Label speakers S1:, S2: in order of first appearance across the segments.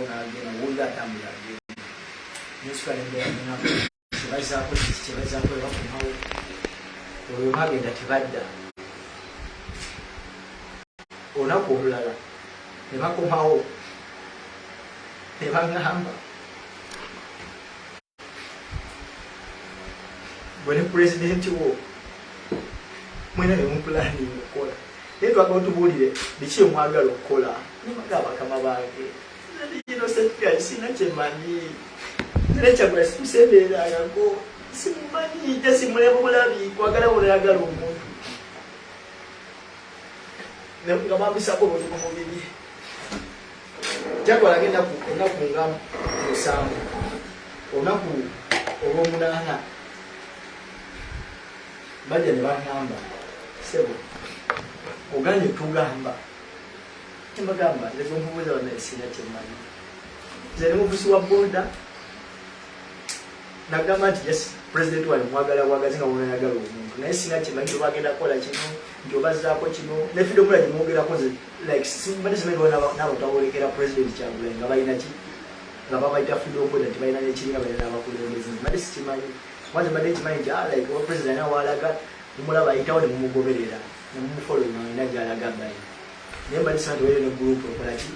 S1: n'agenda owulira atambula agenda nesukala embeera ninaku kyebazaako ebakumawo olwo bagenda tebadda olunaku olulala ne bakomawo ne baŋŋamba bwe ne pulezidenti wo mwena ne mupulaninga okukola naye twagala otubuulire biki omwagala okukola nemagaba bakama bange kino setgai sina kyemanyi nekyagula simusembeerangako simumanyi ja simuleba bulabi kwagala bunayagala omuntu nga bambisako omuntu ku mubiri kyatwala ennaku nga musanvu olunaku olw'omunaana bajja ne baŋŋamba sebo oganye tugamba kyembagamba nze omubuuza bana esina kyemmanyi nze ne muvuzi wa boda nagamba nti yes pulezidenti wali mwagala bwagazi nga bunayagala omuntu naye sina kyemmanyi nti bagenda kukola kino nti obazaako kino ne fidomula gimwogerako nze like simanyi simanyi nabo tawolekera pulezidenti Kyagulanyi nga balina ki nga babayita fidoboda nti balina nekiringa balina abakulembeze mbadde sikimanyi mwanze mbadde nkimanyi nti like owa pulezidenti awalaga mumulaba ayitawo ne mumugoberera ne mumufoloinga ina gyalaga bayi naye mbadde simanyi nti walina ne gurupu okola ki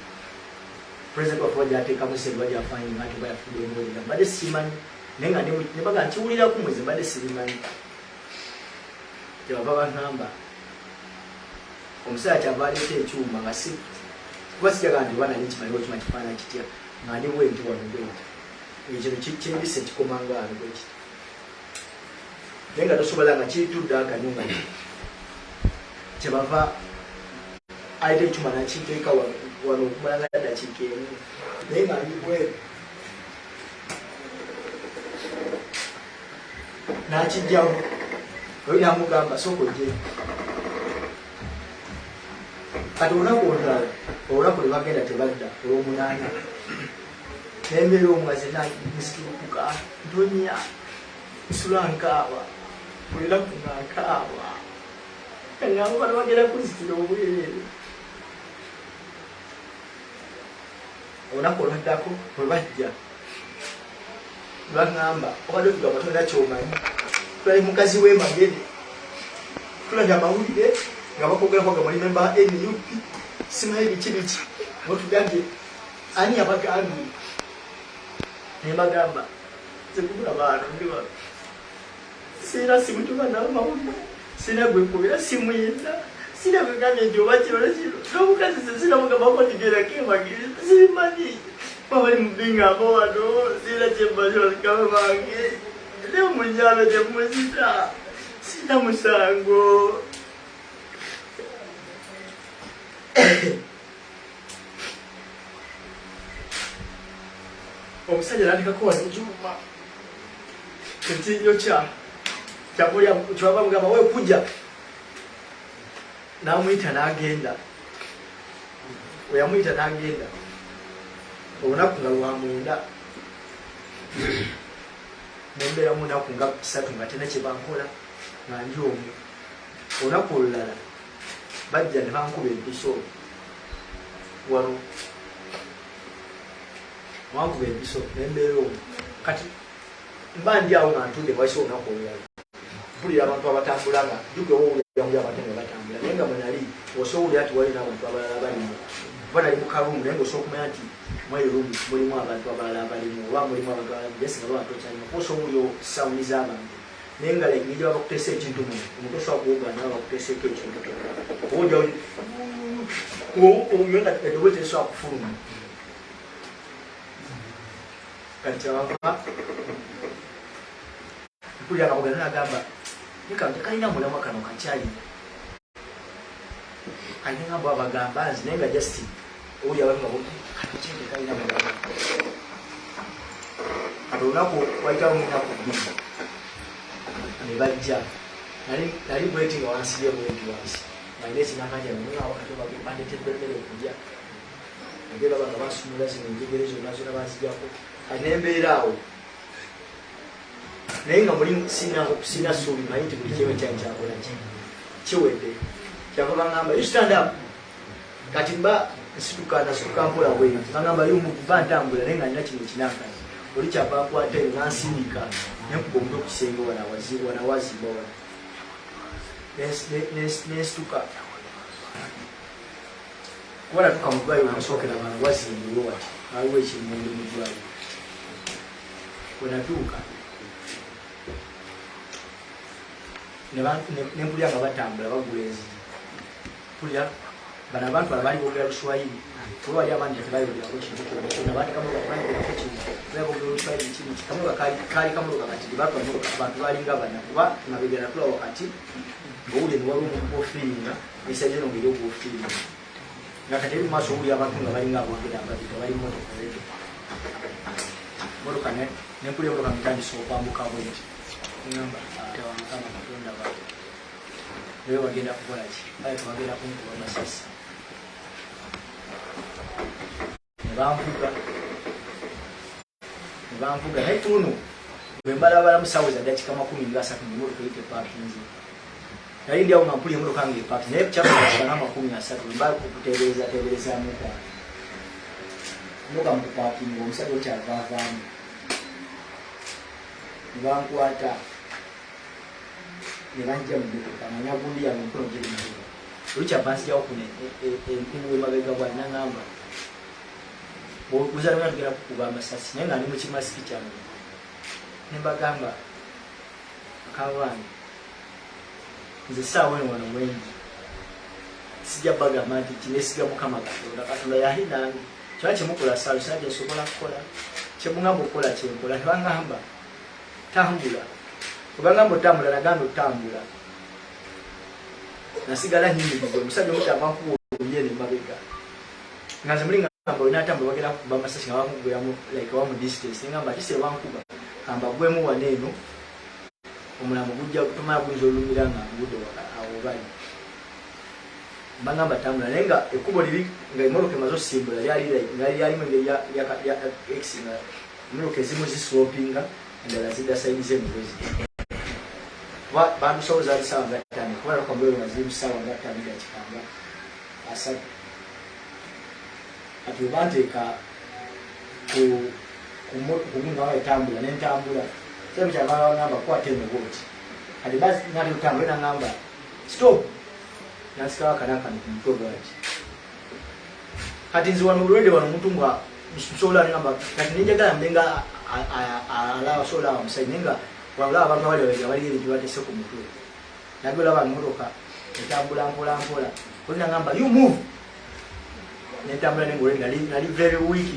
S1: pulezidenti wafe wajyateekamu sente bajyafanyiga nti bayafidombolera mbadde sikimanyi naye nga nebaga nkiwuliraku mwezi mbadde sibimanyi kyebava baŋŋamba omusajja kyava aleeta ekyuma nga si kuba sijaga nti banani nkimanyi okima kifaanana kitya nga ndi bwenti wano bwenti ekyo kyembise kikomangano bwekiti naye nga tosobola nga kiritudde akanyumba kyebava aleeta ekyuma nakiteeka wano okumala nga dakiika emu naye nga ndi bweru nakijjawo oyo namugamba sooka ojje kati olunaku olulala olunaku lwe bagenda tebadda olw'omunaana nembeera omugazi nisikirukuka ntonya nsula nkaaba buli lunaku nga nkaaba kangamba bano bagenda kuzitira obwereere olunaku olwaddako bwe bajja baŋŋamba obadde tugamba tolina kyomanyi tulali mukazi w'emagere tulabye amawulire nga bakogerako muli memba NUP simanyi biki biki otugambye ani abagambye naye bagamba zekugula baana ndiba sina simu tubana amawulire sina gwekubira simu yenna sina gwegambye nti oba kino nekino n'omukazi sinamugambako ntigerako emagere simanyi babali mubingamba wano sina kyemmanyi bakama bange ne munyalo gyemuzita sina musango omusajja nandikako wano ekyuma ekiyinjo kyabulya kyava mugamba we kujja namuyita n'agenda weyamuyita n'agenda olunaku nga lwamwenda nembeera munaku nga 3 nga tena kyebankola nga ndi omu olunaku olulala bajja ne bankuba empiso wano wankuba empiso nembeera omu kati mba ndi awo nga ntudde bwasi olunaku olulala mpulira abantu abatambula nga jukewowuliramu abatenge batambula naye nga mwenali osobola ati walina abantu abalala balimu kuba nali mukalumu naye ngaosobola okumanya nti mwerumu mulimu abantu abalala abalimu oba mulimu abantu abalala jesi nga babatokyanima kuba osobola sawuni z'abantu naye nga like nijja bakuteesa ekintu mu omuntu osobola kuwogana bakuteeseeko ekintu ojayo nga edobe tesobola kufuluma kati kyabava mpulira nga mugana nagamba kalina mulamwa kano kakyali kalina mbo abagamba nzi naye nga just oli abalinga kanokyende kalina mulamwa kati olunaku wayitawo munaku bbiri ne bajja nali bweti nga wansibye bweti wansi nalina ekinakanja bandetedde emmere okulya nagenda banga basumula zino enjegere zonna zonna banzijako kati nembeera awo naye nga muli sina suubi manyi nti buli kiwe kyali kyakola kiwedde kyava baŋŋamba you stand up kati mba situka mpola bwe ngamba yumu kuvantambula nenga nina kino kinaka oli kyava kwate nansindika nekuba omuntu okukisenga wana wazimba wana nesituka kubona tuka mu ddwaliro omusookera abantu wazimbiwe wati aliwo ekimundu mu ddwaliro wenatuuka nempulya nga batambula bagula enzigi mpulya bano abantu abaali boogera luswayiri kuba wali abandi tebayogerako kintu kyona baati kamuloka kubayogerako kintu baboogera luswayiri kintu kamuloka kaali kamuloka kati batwamuloka abantu baalinga bana kuba mabega natula wakati ng'owulire ne waliwo omukuofiringa esajja eno ngeri okuofiringa nga kati eri mumaaso owulira abantu nga balinga aboogera ababika bali motoka leto motoka nempulya motoka ngitandisa okwambuka bwenti ngamba tewamukama katonda bati naye bagenda kukola ki baye tebagenda kunkuba masasi nebanvuga naye tuno bwembalabala musawo za dakika 30 nemotoka eyite pakinzi nali ndiawo nga mpulya emotoka nga epaki naye kyakana 30 mba kuteberezaamuka motoka mukupakinga omusajja okyavaavaamu nebankwata nebanja mu motoka nanya gundi yange mkono giri mmotoka olukyavansijawo kuno empungu emabega bwali nangamba bwozalina tugenda kukuba amasasi naye nga ndi mukimasiki kyange nembagamba akawange nze saawa eno wano mwengi sijja bagamba nti kinesiga mukama katonda katonda yali nange kyona kyemukola saalusa gyensobola kukola kyemugamba okukola kyenkola nebangamba tambula obangamba otambula naganda otambula nasigala nyinyigiza omusajja omutavankuba oluyene mabega nga nze muli ngamba olina atambula bagenda kukuba amasasi nga bamugweramu like wamu distance nengamba ati sebankuba kamba gwemu waneeno omulamu gujja tumala guyinza olumira nga ngudde awo bali bangamba tambula naye nga ekkubo liri nga emotoka emaze osimbula lyalimu engeri ya x nga emotoka ezimu zislopinga endala zidda saidi z'emigozi bandusawo zaali sawa nga ttano kubala kwambulero nga ziri musawa nga ttano ga kikamba asatu ati webanteeka kumunga etambula nentambula sabu kyavaa ngamba kwata emiboti kati nati otambula nangamba stop nansikawo akanakano ku mutwe gwaki kati nzi wano olwedde wano omuntu nga nsobola ngamba kati nenjagala mbenga alaba sobola omusajja nenga wabula abantu abali bali eri gibatese ku mutwe nabyo olaba motoka etambula mpola mpola olina ngamba you move nentambula nengole nali very weak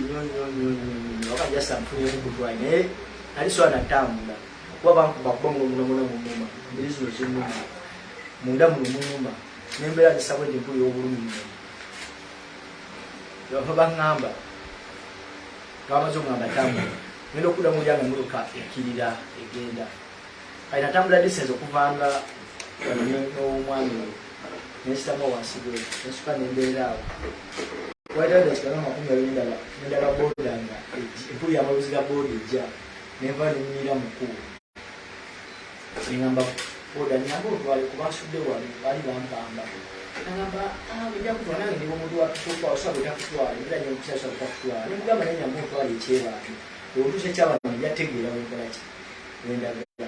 S1: wakajasa mfunye mukutwayi naye nali sobola natambula kuba bankuba kubanga omunamuna mumuma mbiri zino zimuma munda muno mumuma nembeera zisabwe nti mpulira obulumi bava baŋŋamba ngabamaze omugamba tambula ngenda okudda mulyango emotoka ekkirira egenda kali natambula distance okuvanga n'omwami we nensitamu wansi gwe nensuka nembeera awo waitadakikanga 20 nendaba booda nga empulira amaluzi ga booda ejja nenva nenyira mukkubo neŋamba booda nyamba otwale kuba nsudde wali bali bampamba nagamba ojja kutwala nange ndiba omuntu watusooka osaba otakutwala era nyokusasa otakutwala nemugamba naye nyamba otwala ekyebantu olutuusa ekyabano jategeera wenkolaki wendagala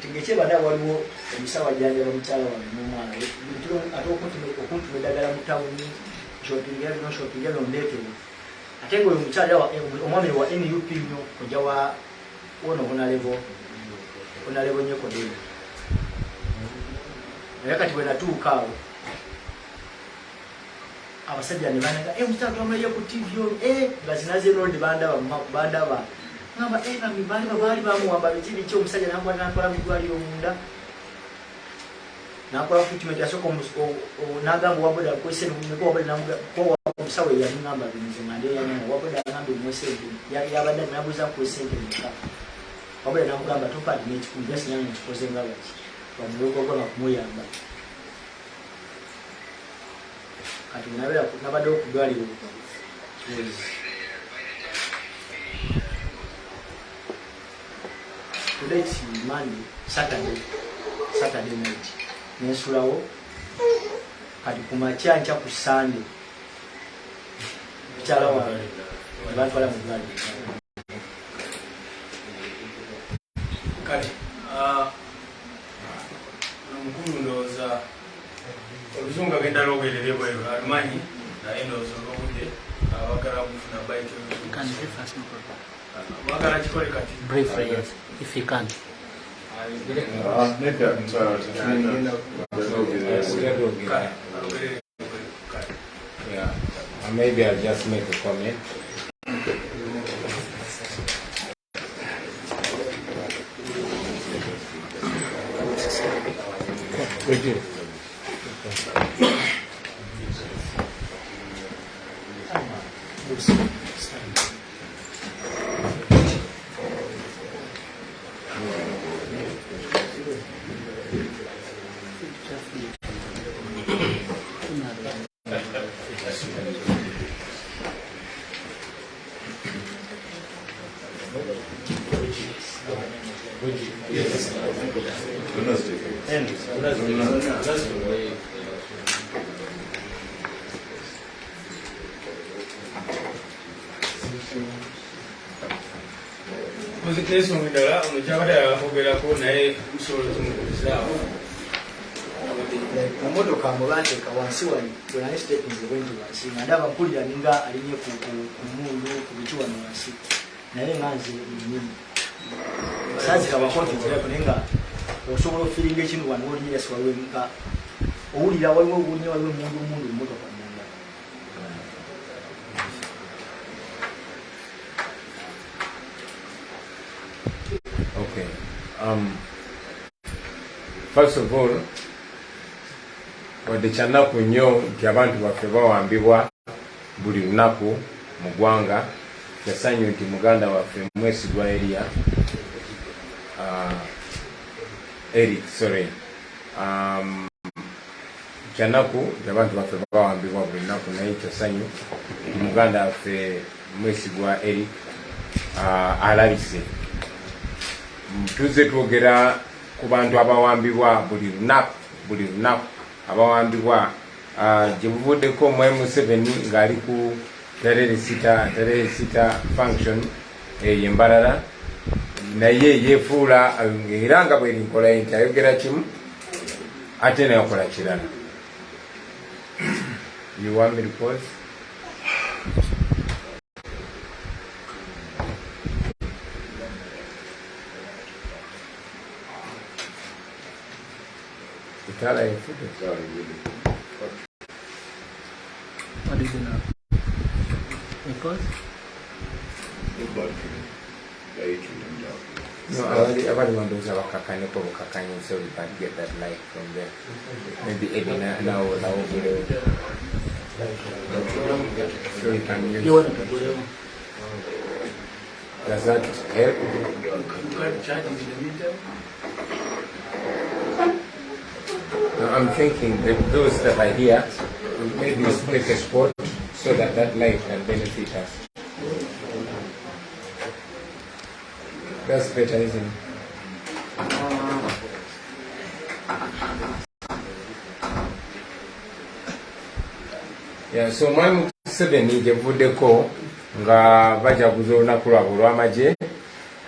S1: kati ekyebanda waliwo omusawo ajjanjaba mukyala wange n'omwana ate okuntuma eddagala mu tawuni shoppinga nondeetewo ate nga oyo omukyala omwami wa nup nnyo ojja wona onalevo nyekodeni naye kati bwenatuuka awo abasajja ne banaga omukyala twamulayo ku tv nga zinaze noldi bandaba ngamba baali bamuwamba biki omusajja nakola mudwaliro munda nakola treatment yasooka nagamba waboda omusawo eyabingamba binize ngandeyanyama waboda agambe omwesente yabadde nabuuza kwesente muka waboda namugamba topadi nekikumi jasinanga nkikoze nga baki bamulogogona kumuyamba kati nabadde okudwaliro today is Monday, Saturday night. Nensulawo kati kumakya nkya ku Sunday mukyala wange bantwala mu ddwaliro
S2: kati omukulu ndowooza oluzungu agenda lwogerere bweru alumanyi naye ndowooza olwobudde abagala kufuna bayite abagala kikole kati
S3: briefly, yes, if you can.
S4: Yeah, maybe I'll just make a comment.
S2: ensonga endala ono kyabadde akogerako naye musobola tumubuuzaawo
S1: mumotoka mubanteeka wansi wali bwenali steppinze bwenti wansi nga ndaba mpulira ninga alinye ku mundu ku biti wano wansi naye nga nze nyini saazika bakontinzirako naye nga osobola ofiringa ekintu wano oliyasi waliwo nga owulira waliwo obunye waliwo mundu mumotoka munda.
S4: Okay. First of all, wadde kyanaku nnyo nti abantu baffe bawambibwa buli lunaku mu ggwanga. Kyasanyu nti muganda waffe mwesigwa Eric, sorry. Kyanaku nti abantu baffe bawambibwa buli lunaku naye kyasanyu nti muganda waffe mwesigwa Eric alabise. Tuze twogera ku bantu abawambibwa buli lunaku abawambibwa gye buvuddeko mu M7 ng'ali ku terere sita function eyo Mbarara naye yeefuula era nga bweri nkola nti ayogera kimu ate nayokola kirala. You want me to pause? What
S3: is it now? Because?
S4: No, I want those of Kakane, so we can get that light from there. Maybe Edina now will so we can use. Does that help? No, I'm thinking that those that are here maybe take a spot so that that light can benefit us. That's better, isn't it? Yeah, so my 7 gyevuddeko nga bajaguza olunaku lwabwe olw'amagye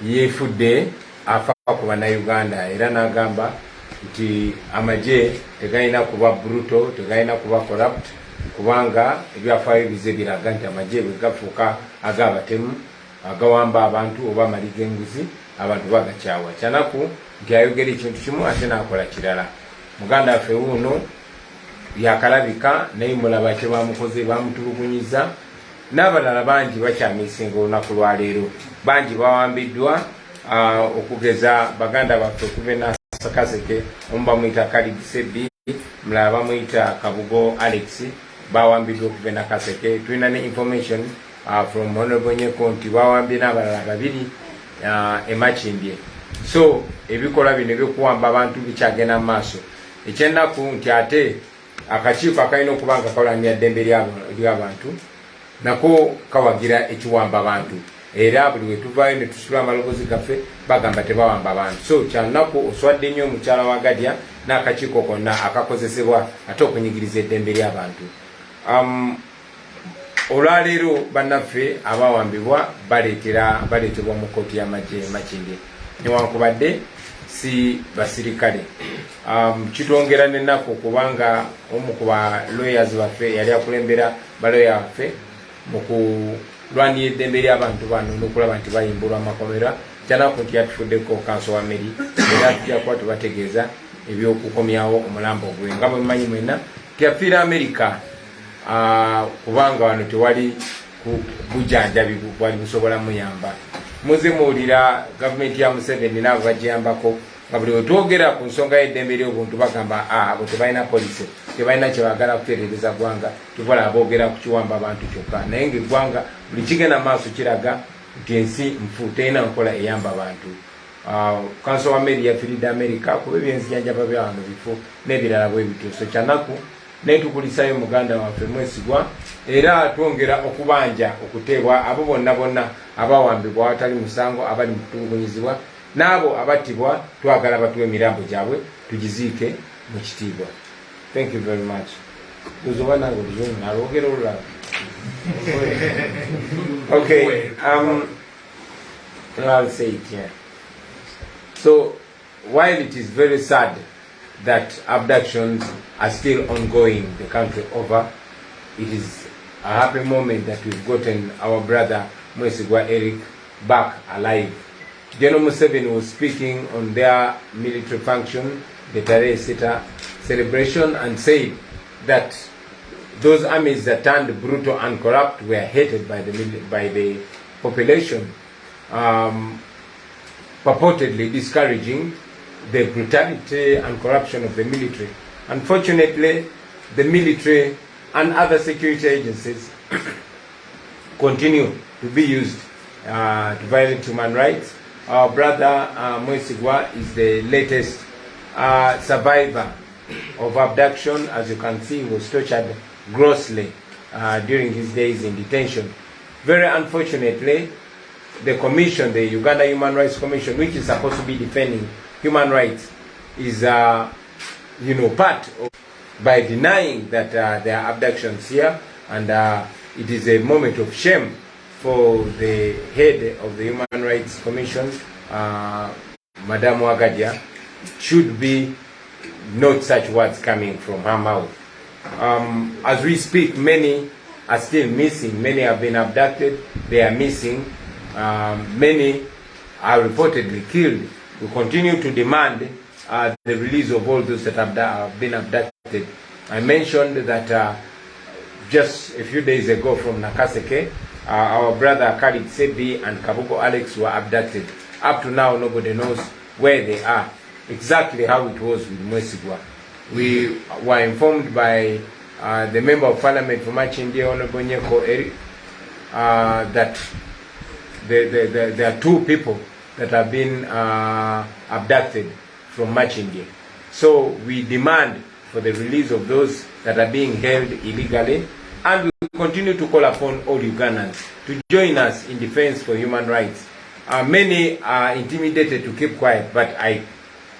S4: yeefudde afa ku bannayuganda era n'agamba nti amagye tegalina kuba brutal, tegalina kuba corrupt, kubanga ebyafaayo bize biraga nti amagye bwe gafuuka ag'abatemu agawamba abantu oba amaliga enguzi abantu bagakyawa. Kyanaku nti ayogera ekintu kimu ate n'akola kirala. Muganda waffe wuuno yakalabika naye mulaba kye bamukoze, bamutulugunyiza n'abalala bangi bakyamisinga olunaku lwaleero. Bangi bawambiddwa okugeza baganda baffe okuva Kaseke, omu bamuyita Kalidi Sebbi, mulala bamuyita Kabugo Alex, bawambiddwa okuva na Kaseke. Tulina ne information from Honorable Nyeko nti bawambye n'abalala babiri Makindye. So ebikola bino by'okuwamba abantu bikyagenda mu maaso. Ekyennaku nti ate akakiiko akalina okuba nga kawalamya ddembe ly'abantu nako kawagira ekiwamba abantu. Era buli we tuvaayo ne tusula amaloboozi gaffe bagamba tebawamba abantu. So kyanaku oswadde nnyo omukyala wa Gadya n'akakiiko konna akakozesebwa ate okunyigiriza eddembe ly'abantu. olwaleero bannaffe abawambibwa baleetebwa mu kkooti y'amagye Makindye newankubadde si basirikale. Kitwongera n'ennaku kubanga omu ku ba lawyers baffe yali akulembera balawyer baffe mu kulwanira eddembe ly'abantu bano n'okulaba nti bayimbulwa amakomera kyanaku nti yatufuddeko kanso wa Meri era tujja kuba tubategeeza ebyokukomyawo omulambo gwe nga bwe mumanyi mwenna tiyafiira Amerika kubanga wano tewali bujjanjabi bwali busobola muyamba. Muze muwulira gavumenti ya Museveni n'abo bagiyambako nga buli wetwogera ku nsonga y'eddembe ly'obuntu bagamba abo tebalina polisi tebalina kyebaagala kutereereza ggwanga tuvola aboogera ku kiwamba abantu kyokka naye ng'eggwanga buli kigenda maaso kiraga nti ensi nfu terina nkola eyamba abantu. Kanso wa Meri yafiiridde Amerika kuba ebyenzijanjaba bya wano bifo n'ebirala bwe bityo so kyanaku netukulisayo muganda waffe Mwesigwa era twongera okubanja okuteebwa abo bonna abawambibwa awatali musango abali mu kutulugunyizibwa n'abo abattibwa twagala batuwe emirambo gyabwe tugiziike mu kitiibwa. Thank you very much. Okay, I'll say it here. So while it is very sad that abductions are still ongoing the country over, it is a happy moment that we've gotten our brother Mwesigwa Eric back alive. General Museveni was speaking on their military function, the Tare Sita celebration, and said that those armies that turned brutal and corrupt were hated by the population, purportedly discouraging the brutality and corruption of the military. Unfortunately, the military and other security agencies continue to be used to violate human rights. Our brother Mwesigwa is the latest survivor of abduction. As you can see, he was tortured grossly during his days in detention. Very unfortunately, the commission, the Uganda Human Rights Commission, which is supposed to be defending human rights, is part of, by denying that there are abductions here, and it is a moment of shame for the head of the Human Rights Commission, Madam Wagadia. Should be not such words coming from her mouth. As we speak, many are still missing. Many have been abducted. They are missing. Many are reportedly killed. We continue to demand the release of all those that have been abducted. I mentioned that just a few days ago from Nakaseke, our brother Khalid Sebi and Kabuko Alex were abducted. Up to now, nobody knows where they are. Exactly how it was with Mwesigwa. We were informed by the Member of Parliament for Makindye, Honorable Nyeko Eric, that there are two people that have been abducted from Makindye. So we demand for the release of those that are being held illegally, and we continue to call upon all Ugandans to join us in defense for human rights. Many are intimidated to keep quiet, but I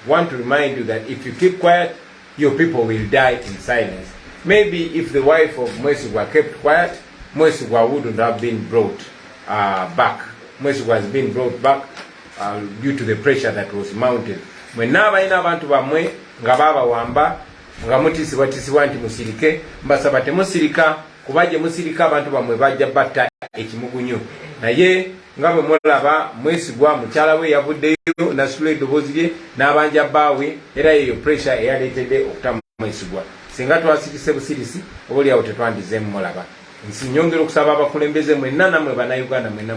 S4: want to remind you that if you keep quiet, your people will die in silence. Maybe if the wife of Mwesigwa kept quiet, Mwesigwa wouldn't have been brought back. Mwesigwa has been brought back due to the pressure that was mounted. When nabaina abantu bamwe nga babawamba nga mutisibwa nti musirike, mbasaba temusirika kubaje musirika abantu bamwe bajja batta ekimugunyo. Naye nga bwe mulaba Mwesigwa mukyala we yavuddeyo nasula eddoboozi lye n'abanja bbaawe, era eyo pressure eyaleetedde okutamu Mwesigwa. Singa twasikise busirisi obooli awo tetwandizeemu mulaba. Nsinyongera okusaba abakulembeze mwenna nammwe bannayuganda mwenna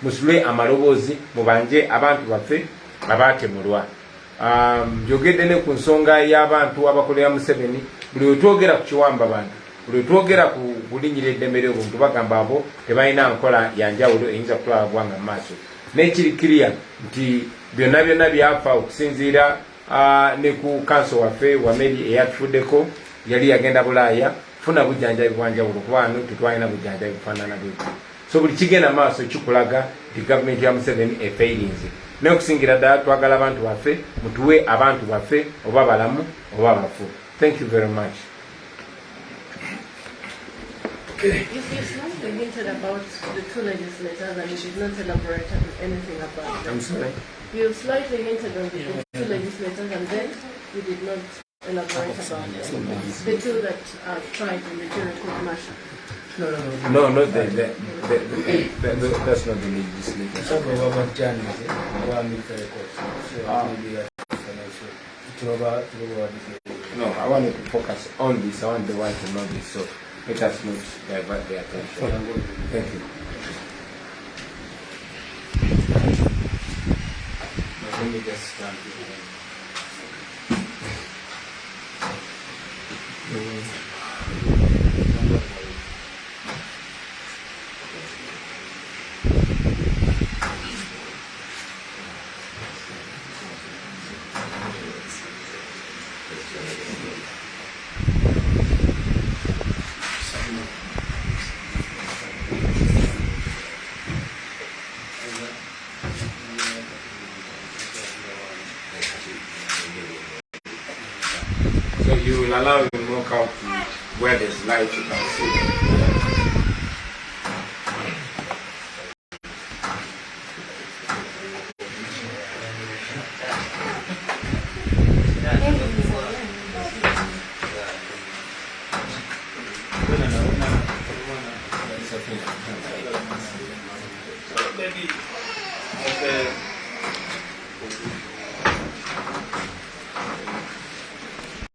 S4: musule amaloboozi mubanje abantu baffe abaatemulwa. Njogedde ne ku nsonga y'abantu abakolera Museveni, buli wetwogera ku kiwamba abantu, buli wetwogera ku kulinnyira eddembe ly'obuntu bagamba abo tebalina nkola yanjawulo eyinza kutwala ggwanga mu maaso. Nekirikirya nti byonna byafa okusinziira ne ku kanso waffe wa Meri eyatufuddeko, yali yagenda Bulaaya funa bujjanjabi bwanjawulo kuba wano tetwalina bujjanjabi bufaanana bwetyo. So buli kigenda maaso kikulaga nti gavumenti ya Museveni efairinze. N'okusingira ddala twagala abantu baffe mutuwe abantu baffe oba balamu oba bafu. Thank you very much.
S2: Okay.
S5: You slightly hinted about the two legislators and you did not elaborate on anything about them.
S4: I'm sorry.
S5: You slightly hinted on the two legislators and then you did not elaborate about them. The two that are tried in the jury court martial.
S4: No, not that's not the legislator. No, I want to focus on this. I want the one to know this. So let us not divert their attention. Thank you. Let me just stand here. So you will allow him to walk out to where there's light you can see.
S2: Maybe